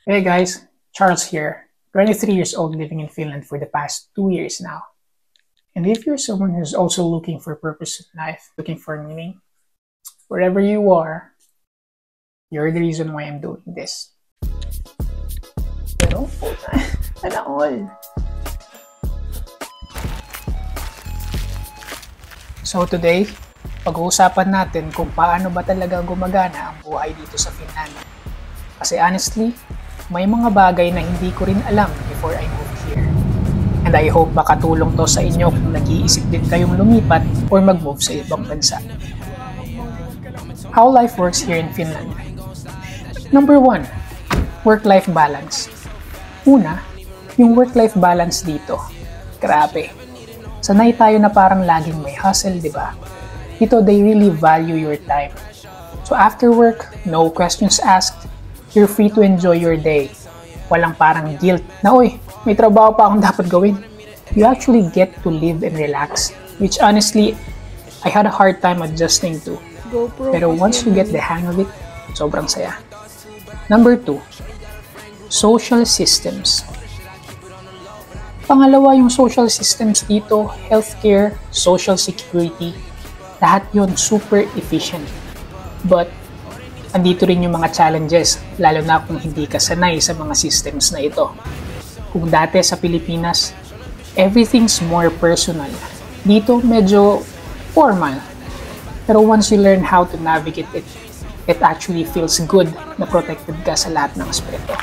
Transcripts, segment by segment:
Hey guys, Charles here, 23 years old living in Finland for the past 2 years now. And if you're someone who's also looking for purpose in life, looking for meaning, wherever you are, you're the reason why I'm doing this. Pero, sana all. So today, pag-uusapan natin kung paano ba talaga gumagana ang buhay dito sa Finland. Kasi honestly, may mga bagay na hindi ko rin alam before I moved here. And I hope makatulong to sa inyo kung nag-iisip din kayong lumipat or mag-move sa ibang bansa. How life works here in Finland. Number 1, work-life balance. Una, yung work-life balance dito. Grabe. Sanay tayo na parang laging may hustle, di ba? Dito, they really value your time. So after work, no questions asked. You're free to enjoy your day. Walang parang guilt na, uy, may trabaho pa akong dapat gawin. You actually get to live and relax, which honestly, I had a hard time adjusting to. Pero once you get the hang of it, sobrang saya. Number 2, social systems. Pangalawa, yung social systems dito, healthcare, social security, lahat yun super efficient. But, andito rin yung mga challenges, lalo na kung hindi ka sanay sa mga systems na ito. Kung dati sa Pilipinas, everything's more personal. Dito, medyo formal. Pero once you learn how to navigate it, it actually feels good na protected ka sa lahat ng aspeto.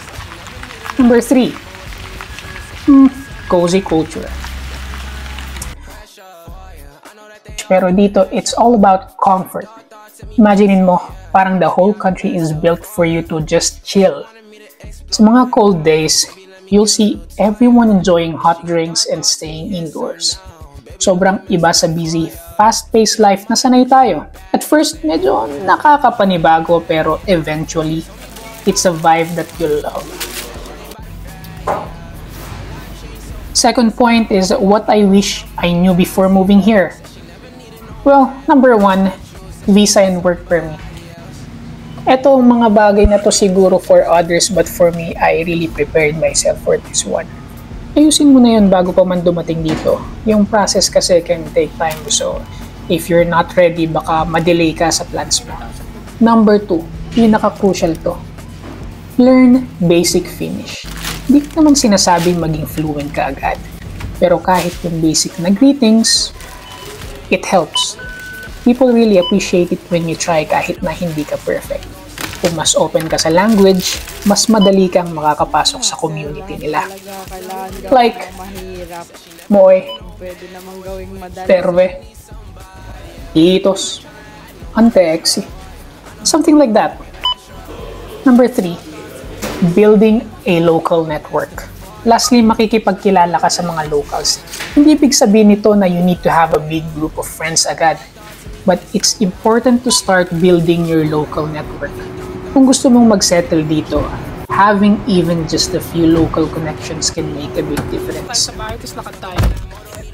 Number 3, cozy culture. Pero dito, it's all about comfort. Imaginein mo, parang the whole country is built for you to just chill. Sa mga cold days, you'll see everyone enjoying hot drinks and staying indoors. Sobrang iba sa busy, fast-paced life na sanay tayo. At first, medyo nakakapanibago pero eventually, it's a vibe that you'll love. Second point is what I wish I knew before moving here. Well, number 1, visa and work permit. Ito mga bagay na to siguro for others but for me, I really prepared myself for this one. Ayusin mo na yun bago pa man dumating dito. Yung process kasi can take time, so if you're not ready, baka madelay ka sa plans mo. Number 2, pinaka-crucial to. Learn basic Finnish. Hindi ko naman sinasabing maging fluent ka agad. Pero kahit yung basic na greetings, it helps. People really appreciate it when you try kahit na hindi ka perfect. Kung mas open ka sa language, mas madali kang makakapasok sa community nila. Like, moe, terve, itos, anteeksi, something like that. Number 3, building a local network. Lastly, makikipagkilala ka sa mga locals. Hindi ibig sabihin nito na you need to have a big group of friends agad. But it's important to start building your local network. Kung gusto mong mag-settle dito, having even just a few local connections can make a big difference.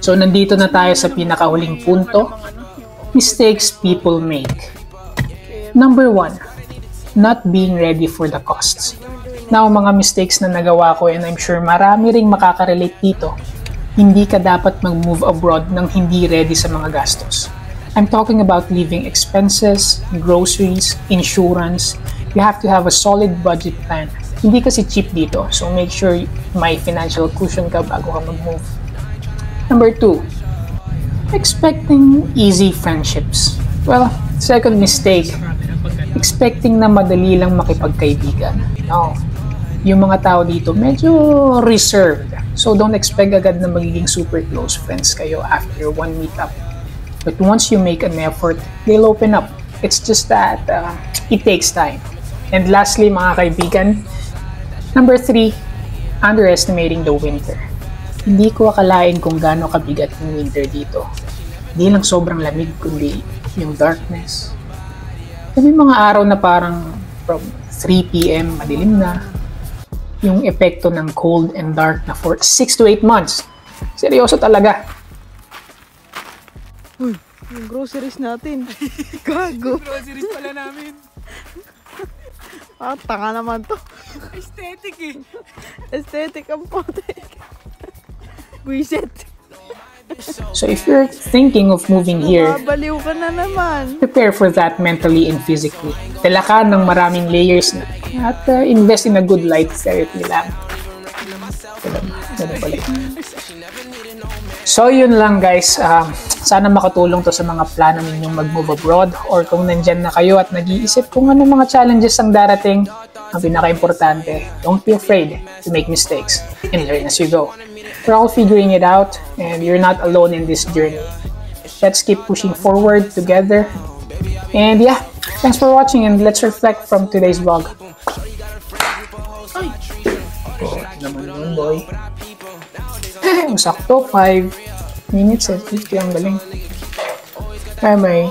So nandito na tayo sa pinakahuling punto, mistakes people make. Number 1, not being ready for the costs. Now, mga mistakes na nagawa ko and I'm sure marami ring makaka-relate dito, hindi ka dapat mag-move abroad nang hindi ready sa mga gastos. I'm talking about living expenses, groceries, insurance. You have to have a solid budget plan. Hindi kasi cheap dito, so make sure may financial cushion ka bago ka mag-move. Number 2, expecting easy friendships. Well, second mistake, expecting na madali lang makipagkaibigan. No. Yung mga tao dito medyo reserved. So don't expect agad na magiging super close friends kayo after one meetup. But once you make an effort, they'll open up. It's just that it takes time. And lastly, mga kaibigan, number 3, underestimating the winter. Hindi ko akalain kung gaano kabigat yung winter dito. Hindi lang sobrang lamig, kundi yung darkness. May mga araw na parang from 3 p.m. madilim na. Yung epekto ng cold and dark na for 6 to 8 months. Seryoso talaga. Uy, yung groceries natin. Gago. Groceries pala namin. Tanga naman to. Aesthetic eh. Aesthetic ang potek. Buisit. So if you're thinking of moving here, Mabaliw ka na naman. prepare for that mentally and physically. Tala ka ng maraming layers na at invest in a good light therapy lamp. Ganun pala. So yun lang guys, sana makatulong to sa mga plano ninyong mag-move abroad or kung nandyan na kayo at nag-iisip kung ano mga challenges ang darating. Ang pinaka-importante, don't be afraid to make mistakes and learn as you go. We're all figuring it out and you're not alone in this journey. Let's keep pushing forward together. And yeah, thanks for watching and let's reflect from today's vlog. Naman yun, boy. Sakto, 5 minutes and 50 ang galing. May